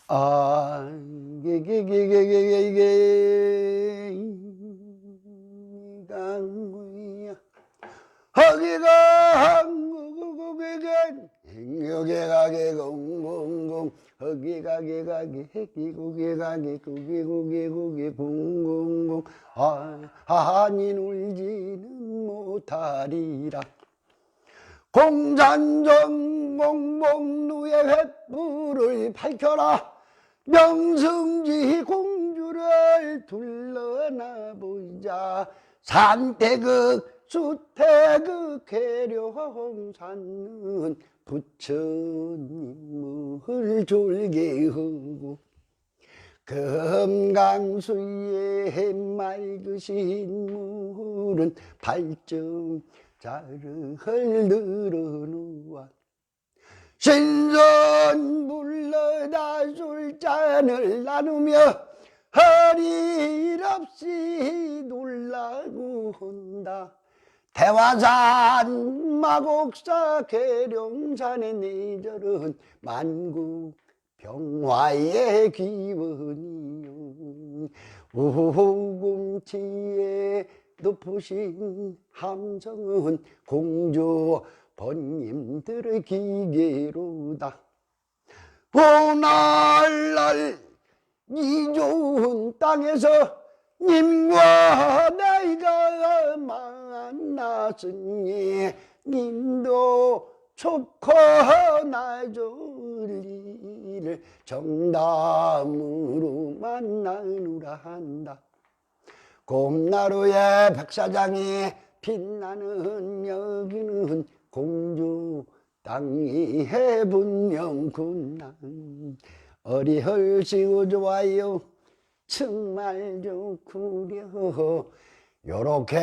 아, 허기가 한국국에겐 여기가게 공공공 허기가게 가게 해기국에 구기국에 공공공 아니 울지는 못하리라. 공산정 공복루의 횃불을 밝혀라. 명승지 공주를 둘러나 보이자. 산태극 수태극 계룡산은 부처님을 졸개하고 금강수의 맑으신 물은 발정자를 늘어놓아 신선 불러다 술잔을 나누며 허리 없이 놀라고 한다. 대화산 마곡사 계룡산의 내절은 만국 평화의 기원이요. 우금치에 높으신 함성은 공주 번님들의 기계로다. 오늘날 이 좋은 땅에서 님과 나이가 만났으니 님도 좋고 나졸리를 정담으로 만나누라 한다. 곰나루의 백사장이 빛나는 여기는 공주 땅이 해분명군난 어리헐시고 좋아요 정말 좋구려. 요렇게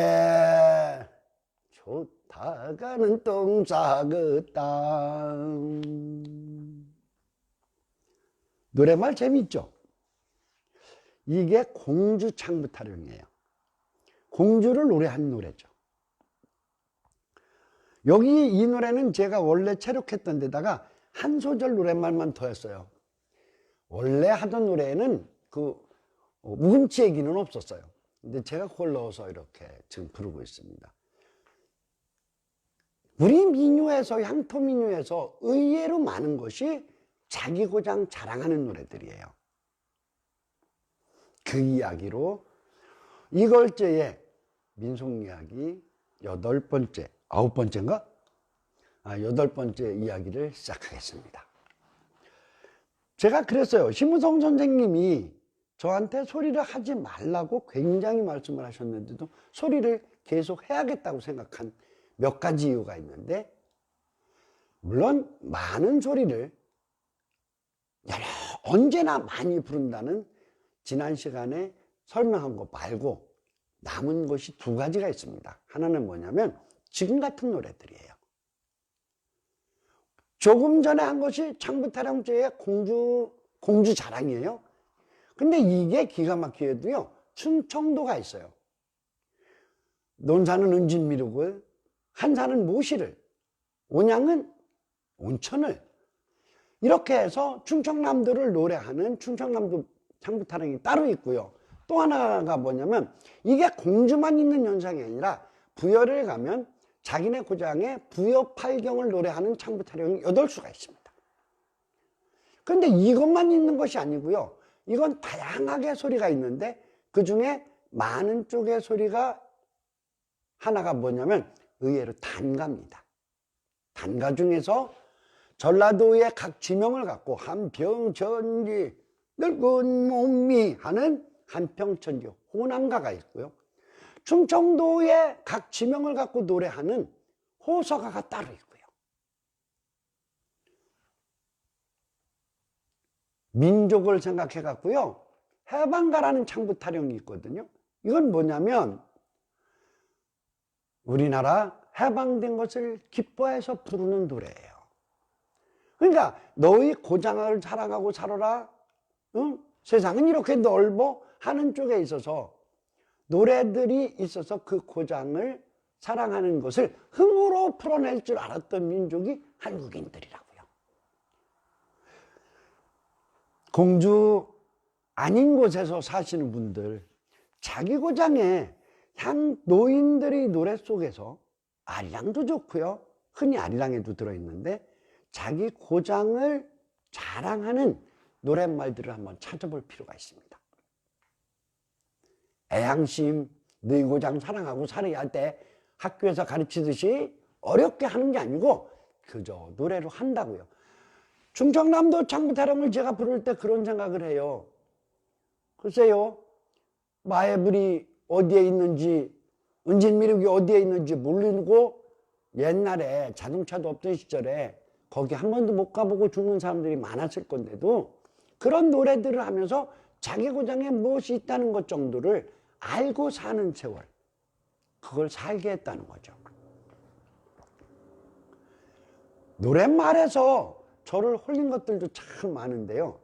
좋다가는 똥 싸겠다. 노래말 재밌죠? 이게 공주 창부 타령이에요. 공주를 노래한 노래죠. 여기 이 노래는 제가 원래 체록했던 데다가 한 소절 노랫말만 더했어요. 원래 하던 노래에는 그 묵음치 얘기는 없었어요. 근데 제가 그걸 넣어서 이렇게 지금 부르고 있습니다. 우리 민요에서, 향토 민요에서 의외로 많은 것이 자기 고장 자랑하는 노래들이에요. 그 이야기로 이걸째의 민속이야기 8번째, 9번째인가? 8번째 이야기를 시작하겠습니다. 제가 그랬어요. 심우성 선생님이 저한테 소리를 하지 말라고 굉장히 말씀을 하셨는데도 소리를 계속 해야겠다고 생각한 몇 가지 이유가 있는데, 물론 많은 소리를 언제나 많이 부른다는 지난 시간에 설명한 거 말고 남은 것이 두 가지가 있습니다. 하나는 뭐냐면 지금 같은 노래들이에요. 조금 전에 한 것이 창부타령제의 공주 자랑이에요. 근데 이게 기가 막히게도요, 충청도가 있어요. 논산은 은진미륵을, 한산은 모시를, 온양은 온천을, 이렇게 해서 충청남도를 노래하는 충청남도 창부타령이 따로 있고요. 또 하나가 뭐냐면 이게 공주만 있는 현상이 아니라 부여를 가면 자기네 고장에 부여 팔경을 노래하는 창부타령이 8수가 있습니다. 그런데 이것만 있는 것이 아니고요. 이건 다양하게 소리가 있는데 그 중에 많은 쪽의 소리가 하나가 뭐냐면 의외로 단가입니다. 단가 중에서 전라도의 각 지명을 갖고 한평천지 늙은 몸이 하는 한평천지 호남가가 있고요. 충청도의 각 지명을 갖고 노래하는 호서가가 따로 있고요. 민족을 생각해 갖고요, 해방가라는 창부타령이 있거든요. 이건 뭐냐면 우리나라 해방된 것을 기뻐해서 부르는 노래예요. 그러니까 너희 고장을 자랑하고 살아라, 응? 세상은 이렇게 넓어 하는 쪽에 있어서 노래들이 있어서 그 고장을 사랑하는 것을 흥으로 풀어낼 줄 알았던 민족이 한국인들이라고요. 공주 아닌 곳에서 사시는 분들, 자기 고장에 노인들의 노래 속에서 아리랑도 좋고요. 흔히 아리랑에도 들어있는데 자기 고장을 자랑하는 노랫말들을 한번 찾아볼 필요가 있습니다. 애향심, 너희 고장 사랑하고 살아야 할 때 학교에서 가르치듯이 어렵게 하는 게 아니고 그저 노래로 한다고요. 충청남도 창부타령을 제가 부를 때 그런 생각을 해요. 글쎄요, 마애불이 어디에 있는지, 은진미륵이 어디에 있는지 모르고 옛날에 자동차도 없던 시절에 거기 한 번도 못 가보고 죽는 사람들이 많았을 건데도 그런 노래들을 하면서 자기 고장에 무엇이 있다는 것 정도를 알고 사는 세월, 그걸 살게 했다는 거죠. 노랫말에서 저를 홀린 것들도 참 많은데요.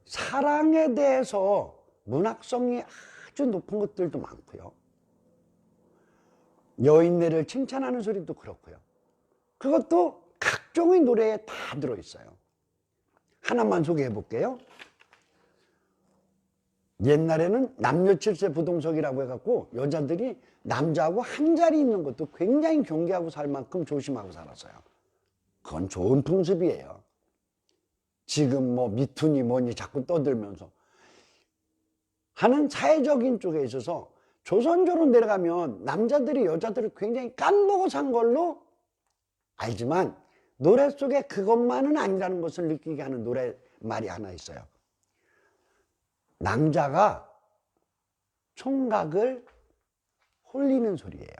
사랑에 대해서 문학성이 아주 높은 것들도 많고요. 여인네를 칭찬하는 소리도 그렇고요. 그것도 각종의 노래에 다 들어있어요. 하나만 소개해 볼게요. 옛날에는 남녀 칠세 부동석이라고 해갖고 여자들이 남자하고 한 자리 있는 것도 굉장히 경계하고 살 만큼 조심하고 살았어요. 그건 좋은 풍습이에요. 지금 뭐 미투니 뭐니 자꾸 떠들면서 하는 사회적인 쪽에 있어서 조선조로 내려가면 남자들이 여자들을 굉장히 깐보고 산 걸로 알지만 노래 속에 그것만은 아니라는 것을 느끼게 하는 노래말이 하나 있어요. 남자가 총각을 홀리는 소리예요.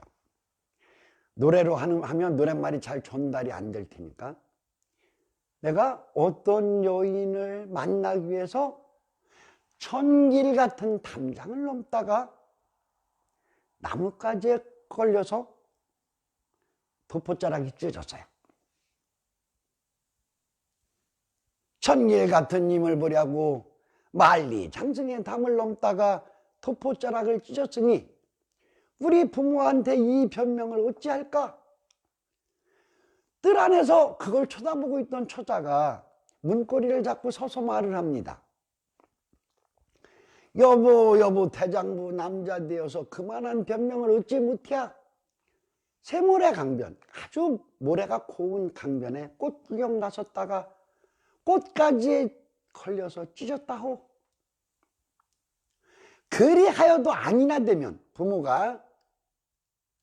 노래로 하면 노랫말이 잘 전달이 안 될 테니까 내가 어떤 여인을 만나기 위해서 천길 같은 담장을 넘다가 나뭇가지에 걸려서 도포자락이 찢어졌어요. 천길 같은 님을 보려고 만리 장승의 담을 넘다가 도포자락을 찢었으니 우리 부모한테 이 변명을 어찌할까? 뜰 안에서 그걸 쳐다보고 있던 처자가 문고리를 잡고 서서 말을 합니다. 여보 대장부 남자 되어서 그만한 변명을 어찌 못해? 새모래 강변, 아주 모래가 고운 강변에 꽃 구경 갔었다가 꽃가지에 걸려서 찢었다호. 그리하여도 아니나 되면 부모가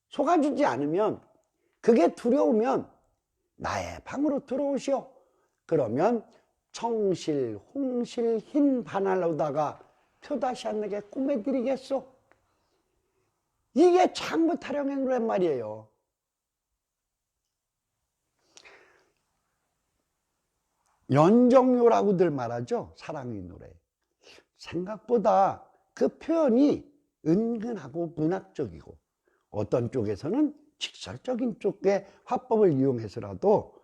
속아주지 않으면 그게 두려우면 나의 방으로 들어오시오. 그러면 청실, 홍실, 흰 바날로다가 표다시 않게 꾸며드리겠소. 이게 창부타령의 노랫말이에요. 연정요라고들 말하죠. 사랑의 노래. 생각보다 그 표현이 은근하고 문학적이고 어떤 쪽에서는 직설적인 쪽의 화법을 이용해서라도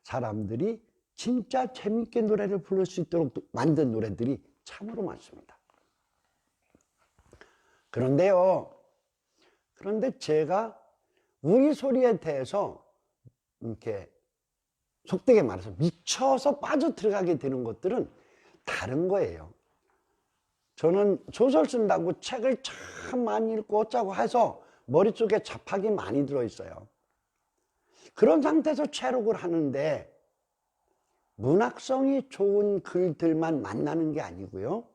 사람들이 진짜 재밌게 노래를 부를 수 있도록 만든 노래들이 참으로 많습니다. 그런데 제가 우리 소리에 대해서 이렇게 속되게 말해서 미쳐서 빠져 들어가게 되는 것들은 다른 거예요. 저는 소설 쓴다고 책을 참 많이 읽고 어쩌고 해서 머릿속에 잡학이 많이 들어있어요. 그런 상태에서 체록을 하는데 문학성이 좋은 글들만 만나는 게 아니고요.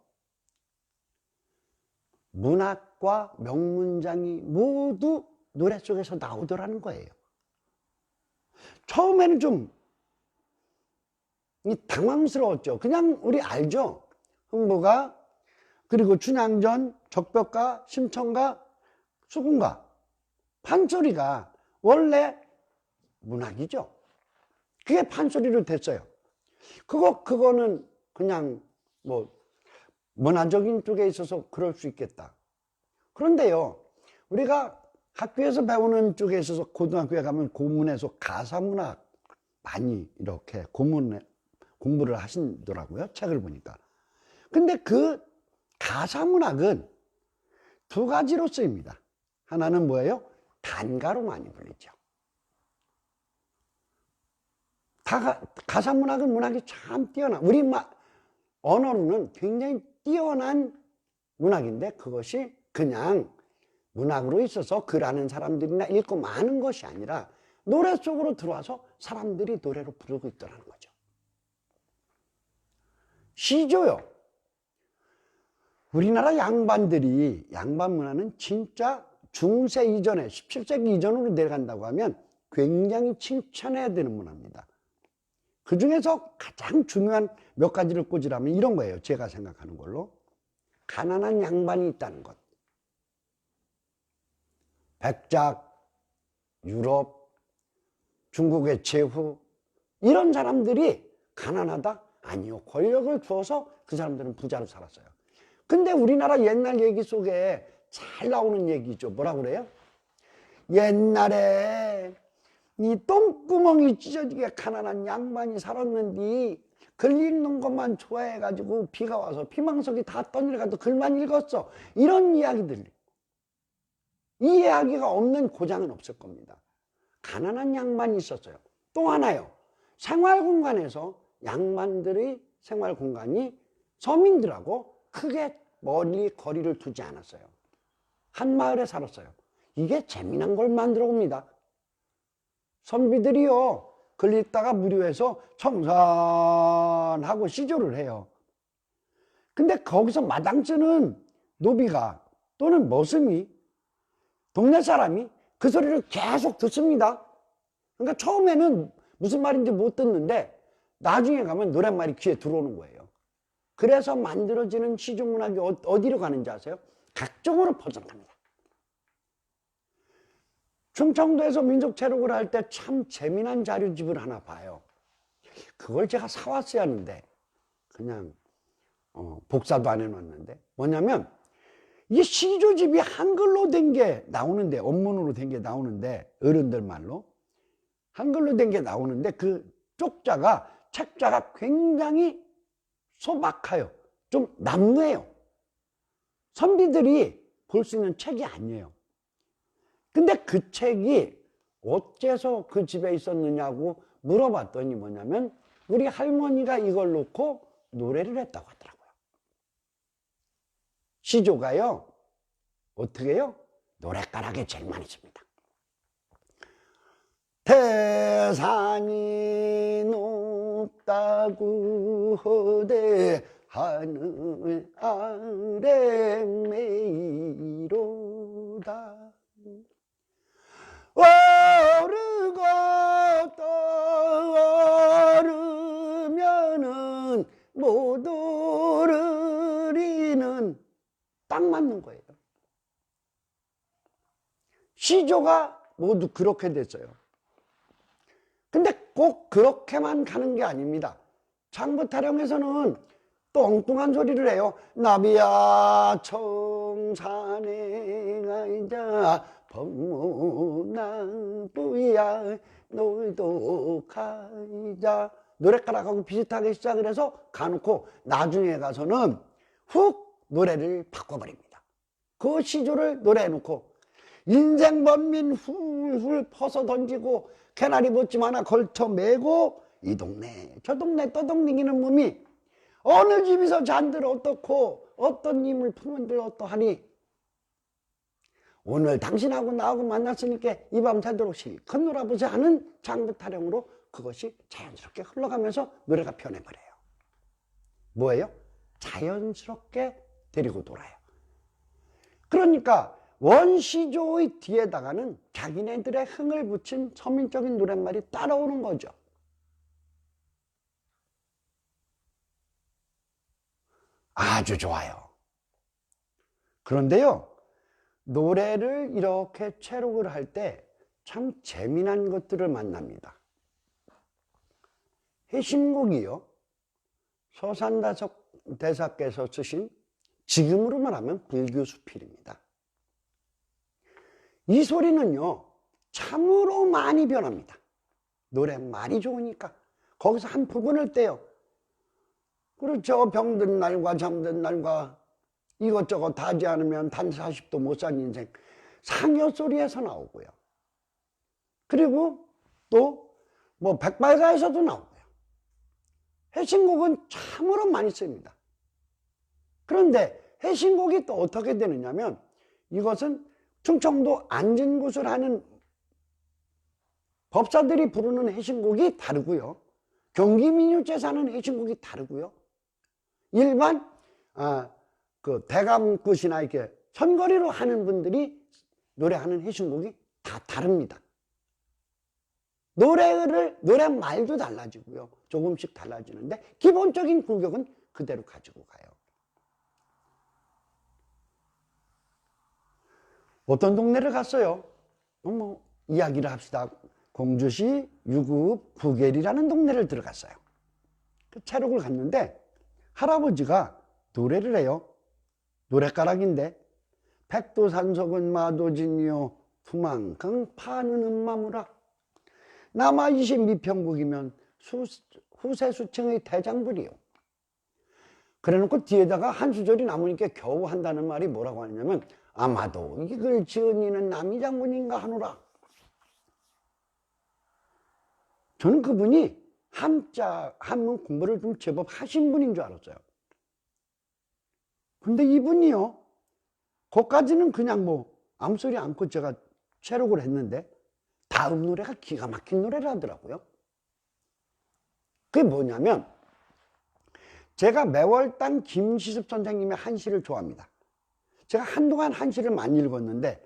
문학과 명문장이 모두 노래 속에서 나오더라는 거예요. 처음에는 좀 당황스러웠죠. 그냥 우리 알죠. 흥부가 그리고 춘향전, 적벽가, 심청가, 수군가, 판소리가 원래 문학이죠. 그게 판소리로 됐어요. 그거는 그냥 뭐 문화적인 쪽에 있어서 그럴 수 있겠다. 그런데요, 우리가 학교에서 배우는 쪽에 있어서 고등학교에 가면 고문에서 가사문학 많이 이렇게 공부를 하시더라고요. 책을 보니까. 근데 그 가사문학은 두 가지로 쓰입니다. 하나는 뭐예요? 단가로 많이 불리죠. 가사 문학은 문학이 참 뛰어나. 우리 언어는 굉장히 뛰어난 문학인데 그것이 그냥 문학으로 있어서 글하는 사람들이나 읽고 마는 것이 아니라 노래 속으로 들어와서 사람들이 노래로 부르고 있더라는 거죠. 시조요. 우리나라 양반들이, 양반 문화는 진짜 중세 이전에 17세기 이전으로 내려간다고 하면 굉장히 칭찬해야 되는 문화입니다. 그 중에서 가장 중요한 몇 가지를 꽂으라면 이런 거예요. 제가 생각하는 걸로. 가난한 양반이 있다는 것. 백작, 유럽, 중국의 제후, 이런 사람들이 가난하다? 아니요. 권력을 주어서 그 사람들은 부자로 살았어요. 근데 우리나라 옛날 얘기 속에 잘 나오는 얘기죠. 뭐라고 그래요? 옛날에 이 똥구멍이 찢어지게 가난한 양반이 살았는데 글 읽는 것만 좋아해가지고 비가 와서 피망석이 다 떠내려가도 글만 읽었어. 이런 이야기들. 이 이야기가 없는 고장은 없을 겁니다. 가난한 양반이 있었어요. 또 하나요. 생활공간에서 양반들의 생활공간이 서민들하고 크게 멀리 거리를 두지 않았어요. 한 마을에 살았어요. 이게 재미난 걸 만들어 옵니다. 선비들이요, 글 읽다가 무료해서 청산하고 시조를 해요. 근데 거기서 마당 쓰는 노비가 또는 머슴이, 동네 사람이 그 소리를 계속 듣습니다. 그러니까 처음에는 무슨 말인지 못 듣는데 나중에 가면 노랫말이 귀에 들어오는 거예요. 그래서 만들어지는 시조문학이 어디로 가는지 아세요? 각종으로 퍼져갑니다. 충청도에서 민속체록을 할 때 참 재미난 자료집을 하나 봐요. 그걸 제가 사왔어야 하는데 그냥 복사도 안 해놨는데, 뭐냐면 이 시조집이 한글로 된 게 나오는데, 원문으로 된 게 나오는데, 어른들 말로 한글로 된 게 나오는데 그 쪽자가, 책자가 굉장히 소박해요. 좀 남루해요. 선비들이 볼 수 있는 책이 아니에요. 근데 그 책이 어째서 그 집에 있었느냐고 물어봤더니 뭐냐면 우리 할머니가 이걸 놓고 노래를 했다고 하더라고요. 시조가요, 어떻게 해요? 노랫가락에 제일 많이 씁니다. 태산이 높다고 하되 하늘 아래 메이로다. 오르고 또 오르면은 못 오르리는, 딱 맞는 거예요. 시조가 모두 그렇게 됐어요. 근데 꼭 그렇게만 가는 게 아닙니다. 창부타령에서는 또 엉뚱한 소리를 해요. 나비야 청산에 가자 법무나부야 너희도 가자. 노랫가락하고 비슷하게 시작을 해서 가놓고 나중에 가서는 훅 노래를 바꿔버립니다. 그 시조를 노래해놓고 인생 번민 훌훌 퍼서 던지고 개나리 보침 하나 걸쳐 매고 이 동네 저 동네 떠덕이는 몸이 어느 집에서 잔들 어떻고 어떤 님을 품은들 어떠하니 오늘 당신하고 나하고 만났으니까 이 밤 새도록 실컷 놀아보자 하는 장부타령으로 그것이 자연스럽게 흘러가면서 노래가 변해버려요. 뭐예요? 자연스럽게 데리고 놀아요. 그러니까 원시조의 뒤에다가는 자기네들의 흥을 붙인 서민적인 노랫말이 따라오는 거죠. 아주 좋아요. 그런데요, 노래를 이렇게 체록을 할 때 참 재미난 것들을 만납니다. 해심곡이요, 서산다석 대사께서 쓰신, 지금으로 말하면 불교수필입니다. 이 소리는요 참으로 많이 변합니다. 노랫말이 좋으니까 거기서 한 부분을 떼요. 그렇죠. 병든 날과 잠든 날과 이것저것 다 하지 않으면 단 40도 못 산 인생, 상여 소리에서 나오고요. 그리고 또 뭐 백발가에서도 나오고요. 해신곡은 참으로 많이 씁니다. 그런데 해신곡이 또 어떻게 되느냐면 이것은 충청도 안진굿을 하는 법사들이 부르는 해신곡이 다르고요. 경기민요제에서 하는 해신곡이 다르고요. 일반 그 대감굿이나 이렇게 선거리로 하는 분들이 노래하는 해신곡이 다 다릅니다. 노래말도 달라지고요. 조금씩 달라지는데 기본적인 구격은 그대로 가지고 가요. 어떤 동네를 갔어요. 뭐 이야기를 합시다. 공주시 유급 부계리라는 동네를 들어갔어요. 그 차록을 갔는데 할아버지가 노래를 해요. 노랫가락인데 백도산석은 마도진이요 두만강 파는 음마무라 남아이시 미평국이면 후세수층의 대장불이요. 그래놓고 뒤에다가 한 수절이 남으니까 겨우 한다는 말이 뭐라고 하냐면 아마도 이걸 지은 이는 남이 장군인가 하노라. 저는 그분이 한문 공부를 좀 제법 하신 분인 줄 알았어요. 근데 이분이요, 거기까지는 그냥 뭐 아무 소리 않고 제가 체록을 했는데 다음 노래가 기가 막힌 노래를 하더라고요. 그게 뭐냐면 제가 매월당 김시습 선생님의 한시를 좋아합니다. 제가 한동안 한시를 많이 읽었는데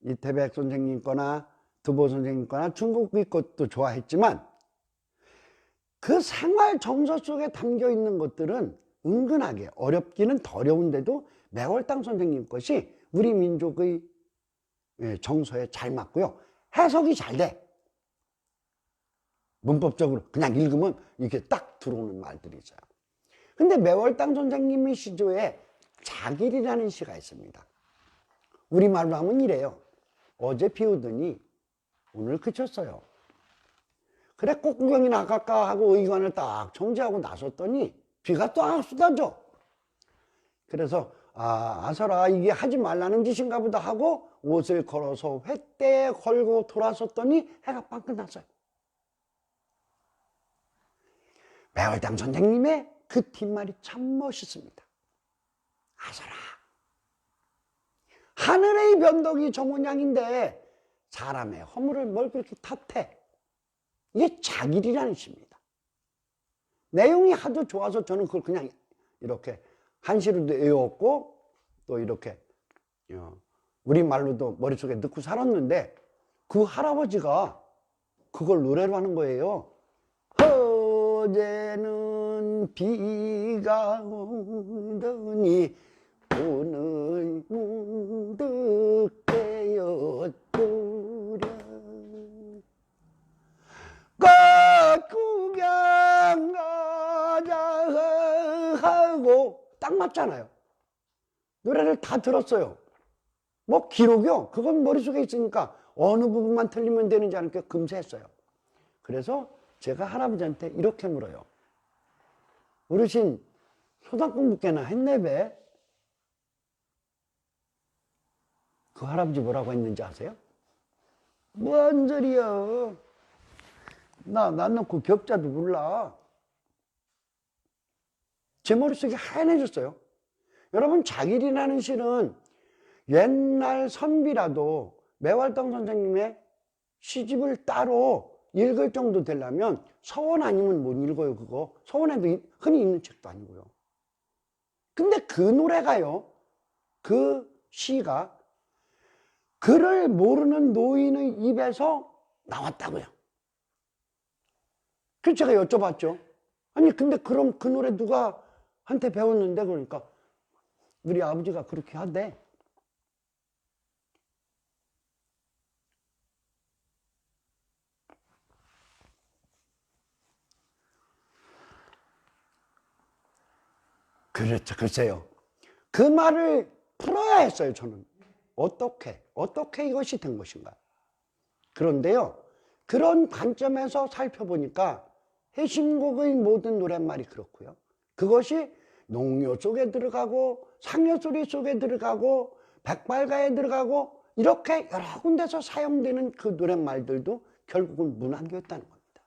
이태백 선생님 거나 드보 선생님 거나 중국의 것도 좋아했지만 그 생활 정서 속에 담겨 있는 것들은 은근하게 어렵기는 더 어려운데도 매월당 선생님 것이 우리 민족의 정서에 잘 맞고요. 해석이 잘 돼. 문법적으로 그냥 읽으면 이렇게 딱 들어오는 말들이 있어요. 근데 매월당 선생님의 시조에 자길이라는 시가 있습니다. 우리말로 하면 이래요. 어제 비 오더니 오늘 그쳤어요. 그래 꽃구경이나 갈까 하고 의관을 딱 정지하고 나섰더니 비가 또 쏟아져. 그래서 아서라 이게 하지 말라는 짓인가 보다 하고 옷을 걸어서 횃대에 걸고 돌아섰더니 해가 빵 끝났어요. 매월당 선생님의 그 뒷말이 참 멋있습니다. 아서라 하늘의 변덕이 저 모양인데 사람의 허물을 뭘 그렇게 탓해. 이게 자길이라는 시입니다. 내용이 하도 좋아서 저는 그걸 그냥 이렇게 한시로도 외웠고 또 이렇게 우리말로도 머릿속에 넣고 살았는데 그 할아버지가 그걸 노래로 하는 거예요. 어제는 비가 오더니 오늘 문득 깨었구려 꽃구경 가자 하고 딱 맞잖아요. 노래를 다 들었어요. 뭐 기록이요? 그건 머릿속에 있으니까 어느 부분만 틀리면 되는지 않을까 금세 했어요. 그래서 제가 할아버지한테 이렇게 물어요. 어르신 소당 공부 꽤나 했네 배? 그 할아버지 뭐라고 했는지 아세요? 뭔 소리야. 나 놓고 격자도 몰라. 제 머릿속에 하얀해졌어요. 여러분 자길이라는 시는 옛날 선비라도 매월당 선생님의 시집을 따로 읽을 정도 되려면 서원 아니면 못 읽어요. 그거 서원에도 흔히 있는 책도 아니고요. 근데 그 노래가요, 그 시가 글을 모르는 노인의 입에서 나왔다고요. 그래서 제가 여쭤봤죠. 아니 근데 그럼 그 노래 누가 한테 배웠는데? 그러니까 우리 아버지가 그렇게 하대. 그렇죠. 글쎄요. 그 말을 풀어야 했어요. 저는. 어떻게 이것이 된 것인가. 그런데요, 그런 관점에서 살펴보니까 해심곡의 모든 노랫말이 그렇고요. 그것이 농요 속에 들어가고 상여소리 속에 들어가고 백발가에 들어가고 이렇게 여러 군데서 사용되는 그 노랫말들도 결국은 문학이었다는 겁니다.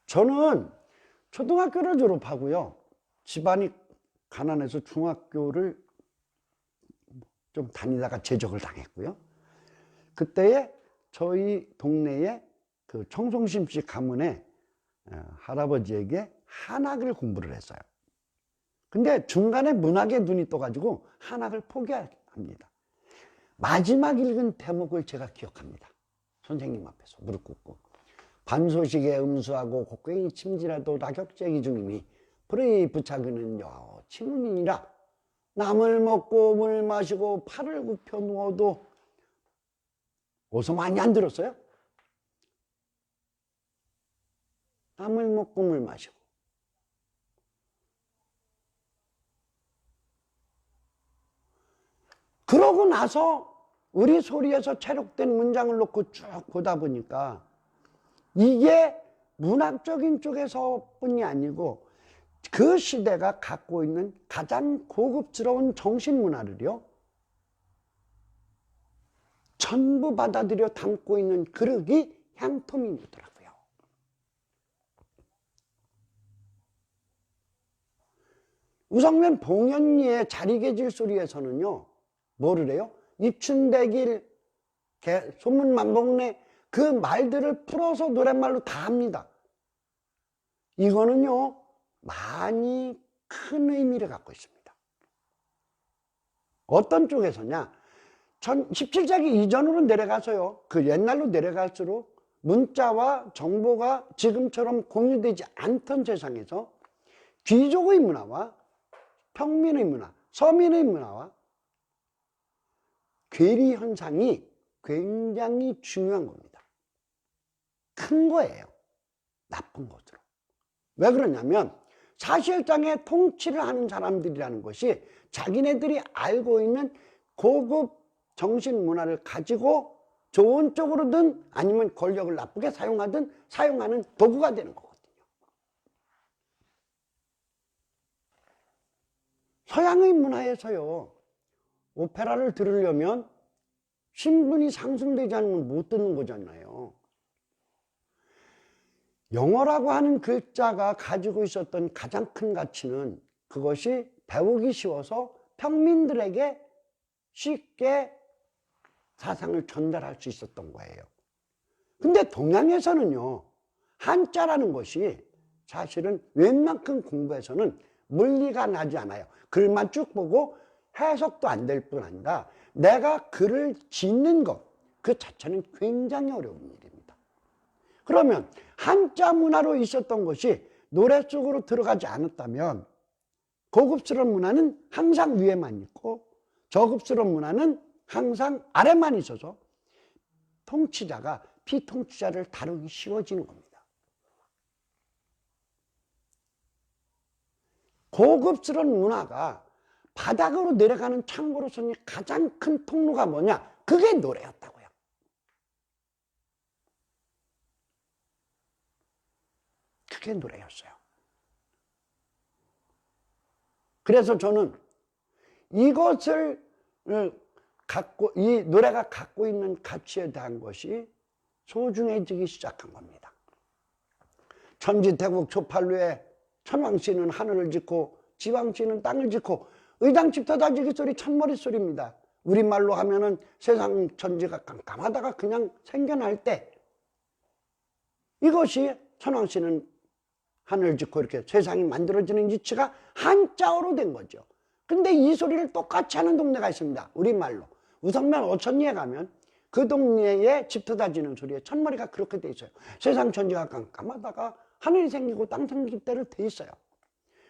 저는 초등학교를 졸업하고요. 집안이 가난해서 중학교를 좀 다니다가 제적을 당했고요. 그때에 저희 동네에 그 청송심씨 가문의 할아버지에게 한학을 공부를 했어요. 근데 중간에 문학에 눈이 떠가지고 한학을 포기합니다. 마지막 읽은 대목을 제가 기억합니다. 선생님 앞에서 무릎 꿇고 반소식에 음수하고 곡괭이 침지라도 낙엽재기 중이니 불의 부착은요 친운이니라. 남을 먹고 물 마시고 팔을 굽혀 누워도 어디서 많이 안 들었어요? 남을 먹고 물 마시고 그러고 나서 우리 소리에서 체록된 문장을 놓고 쭉 보다 보니까 이게 문학적인 쪽에서뿐이 아니고 그 시대가 갖고 있는 가장 고급스러운 정신문화를요 전부 받아들여 담고 있는 그릇이 향토민이더라고요. 우성면 봉현리의 자리개질 소리에서는요 뭐를 해요? 입춘대길, 소문만복내 그 말들을 풀어서 노랫말로 다 합니다. 이거는요 많이 큰 의미를 갖고 있습니다. 어떤 쪽에서냐? 17세기 이전으로 내려가서요. 그 옛날로 내려갈수록 문자와 정보가 지금처럼 공유되지 않던 세상에서 귀족의 문화와 평민의 문화, 서민의 문화와 괴리 현상이 굉장히 중요한 겁니다. 큰 거예요. 나쁜 것으로. 왜 그러냐면 사실상의 통치를 하는 사람들이라는 것이 자기네들이 알고 있는 고급 정신 문화를 가지고 좋은 쪽으로든 아니면 권력을 나쁘게 사용하든 사용하는 도구가 되는 거거든요. 서양의 문화에서요 오페라를 들으려면 신분이 상승되지 않으면 못 듣는 거잖아요. 영어라고 하는 글자가 가지고 있었던 가장 큰 가치는 그것이 배우기 쉬워서 평민들에게 쉽게 사상을 전달할 수 있었던 거예요. 근데 동양에서는요 한자라는 것이 사실은 웬만큼 공부해서는 물리가 나지 않아요. 글만 쭉 보고 해석도 안 될 뿐 아니라 내가 글을 짓는 것 그 자체는 굉장히 어려운 일입니다. 그러면 한자 문화로 있었던 것이 노래 속으로 들어가지 않았다면 고급스러운 문화는 항상 위에만 있고 저급스러운 문화는 항상 아래만 있어서 통치자가 피통치자를 다루기 쉬워지는 겁니다. 고급스러운 문화가 바닥으로 내려가는 창고로서는 가장 큰 통로가 뭐냐? 그게 노래였다고요. 그게 노래였어요. 그래서 저는 이것을 이 노래가 갖고 있는 가치에 대한 것이 소중해지기 시작한 겁니다. 천지태국 초팔루에 천왕씨는 하늘을 짓고 지왕씨는 땅을 짓고 의당집 터다지기 소리 천머리 소리입니다. 우리말로 하면은 세상 천지가 깜깜하다가 그냥 생겨날 때 이것이 천왕씨는 하늘을 짓고 이렇게 세상이 만들어지는 이치가 한자어로 된 거죠. 근데 이 소리를 똑같이 하는 동네가 있습니다. 우리말로. 우성면 어천리에 가면 그 동네에 집 터다지는 소리에 천머리가 그렇게 돼 있어요. 세상 천지가 깜깜하다가 하늘이 생기고 땅 생길 때로 돼 있어요.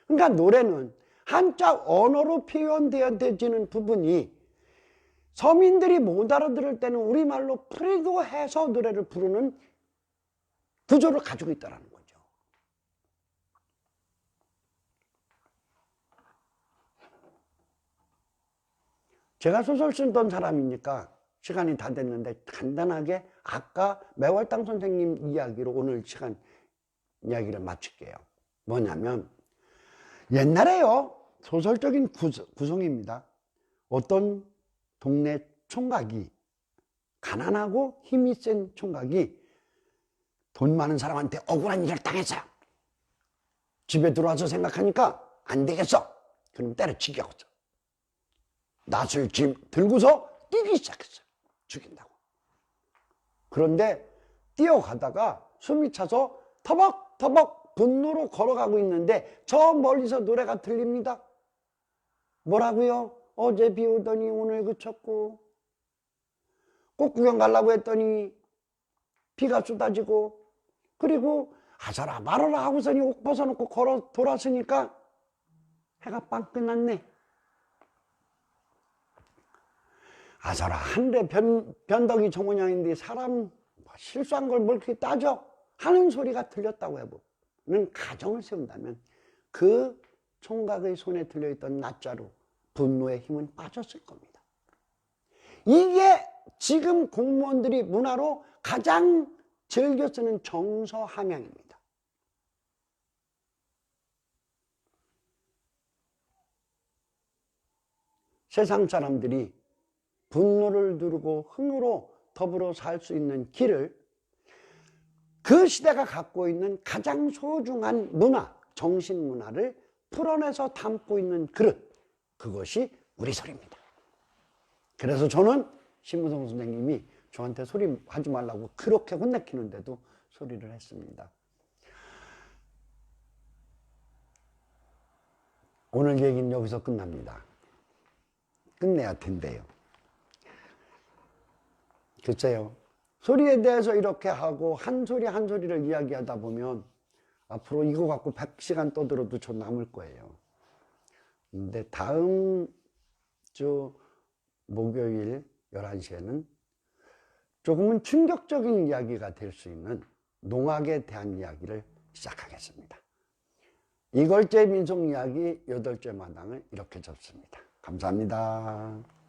그러니까 노래는 한자 언어로 표현되어지는 부분이 서민들이 못 알아들을 때는 우리말로 풀이도 해서 노래를 부르는 구조를 가지고 있다는 거죠. 제가 소설 쓰던 사람이니까 시간이 다 됐는데 간단하게 아까 매월당 선생님 이야기로 오늘 시간 이야기를 마칠게요. 뭐냐면 옛날에요 소설적인 구성입니다. 어떤 동네 총각이 가난하고 힘이 센 총각이 돈 많은 사람한테 억울한 일을 당했어요. 집에 들어와서 생각하니까 안 되겠어. 그럼 때려치기 하고서 낫을 들고서 뛰기 시작했어요. 죽인다고. 그런데 뛰어가다가 숨이 차서 터벅터벅 분노로 걸어가고 있는데 저 멀리서 노래가 들립니다. 뭐라고요? 어제 비 오더니 오늘 그쳤고, 꽃구경 가려고 했더니 비가 쏟아지고, 그리고 하서라 말아라 하고서니 옷 벗어놓고 걸어 돌았으니까 해가 빵 끝났네. 아서라 하늘에 변덕이 저 모양인데 사람 실수한 걸 뭘 그렇게 따져? 하는 소리가 들렸다고 해보는 가정을 세운다면 그 총각의 손에 들려있던 낫자루 분노의 힘은 빠졌을 겁니다. 이게 지금 공무원들이 문화로 가장 즐겨 쓰는 정서함양입니다. 세상 사람들이 분노를 누르고 흥으로 더불어 살 수 있는 길을 그 시대가 갖고 있는 가장 소중한 문화, 정신문화를 풀어내서 담고 있는 그릇, 그것이 우리 소리입니다. 그래서 저는 신무성 선생님이 저한테 소리 하지 말라고 그렇게 혼내키는데도 소리를 했습니다. 오늘 얘기는 여기서 끝납니다. 끝내야 텐데요. 글쎄요. 소리에 대해서 이렇게 하고 한 소리 한 소리를 이야기하다 보면 앞으로 이거 갖고 100시간 떠들어도 저 남을 거예요. 근데 다음 주 목요일 11시에는 조금은 충격적인 이야기가 될 수 있는 농악에 대한 이야기를 시작하겠습니다. 이걸째 민속 이야기 8째 마당을 이렇게 접습니다. 감사합니다.